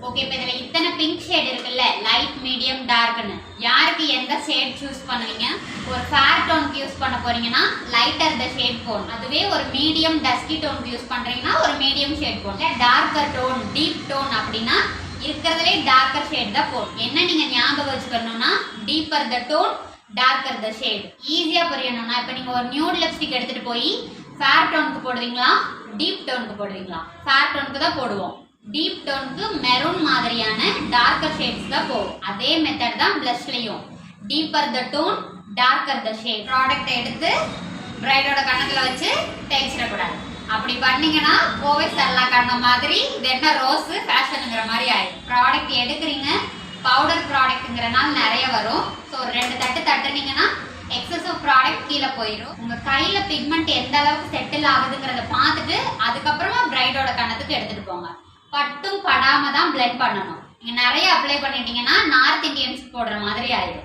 Okay, இப்போ இதில் இத்தனை பிங்க் ஷேட் இருக்குல்ல, லைட் மீடியம் டார்க்னு, யாருக்கு எந்த ஷேட் சூஸ் பண்ணுவீங்க? ஒரு ஃபேர் டோனுக்கு யூஸ் பண்ண போறீங்கன்னா லைட்டர் த ஷேட் போடணும். அதுவே ஒரு மீடியம் டஸ்கி டோனுக்கு யூஸ் பண்றீங்கன்னா ஒரு மீடியம் ஷேட் போடணும். டார்க்கர் டோன், டீப் டோன் அப்படின்னா இருக்கிறதுலே டார்க்கர் ஷேட் தான் போடணும். என்ன நீங்க ஞாபகம் வச்சுக்கணும்னா deeper the tone, darker the shade. ஈஸியா புரியணும்னா இப்போ நீங்க ஒரு நியூட் லிப்ஸ்டிக் எடுத்துட்டு போய் ஃபேர் டோனுக்கு போடுவீங்களா, டீப் டோனுக்கு போடுவீங்களா? ஃபேர் டோனுக்கு தான் போடுவோம். டீப் டோனுக்கு மெரூன் மாதிரியான டார்க்கர் ஷேட்ஸ் தான் போகும். அதே மெத்தட் தான் பிளஷ்லயும். Deeper the tone, darker the shade. Product எடுத்து பிரைடோட கண்ணத்துல வச்சு தேய்ச்சிடக்கூடாது. அப்படி பண்ணீங்கன்னா கோவை சரளா கண்ண மாதிரி இது என்ன ரோஸ் ஃபேஷனுங்கிற மாதிரி ஆயிடும். ப்ராடக்ட் எடுக்கிறீங்க, பவுடர் ப்ராடக்ட்ங்கிறனால நிறைய வரும். ஸோ ஒரு 2 தட்டு தட்டுனீங்கன்னா எக்ஸசிவ் ப்ராடக்ட் கீழே போயிடும். உங்க கையில பிக்மெண்ட் எந்த அளவுக்கு செட்டில் ஆகுதுங்கிறத பார்த்துட்டு அதுக்கப்புறமா பிரைடோட கண்ணத்துக்கு எடுத்துட்டு போங்க. பட்டும் படாம தான் பிளெண்ட் பண்ணணும். நீங்க நிறைய அப்ளை பண்ணிட்டீங்கன்னா நார்த் இந்தியன்ஸ் போடுற மாதிரி ஆயிடும்.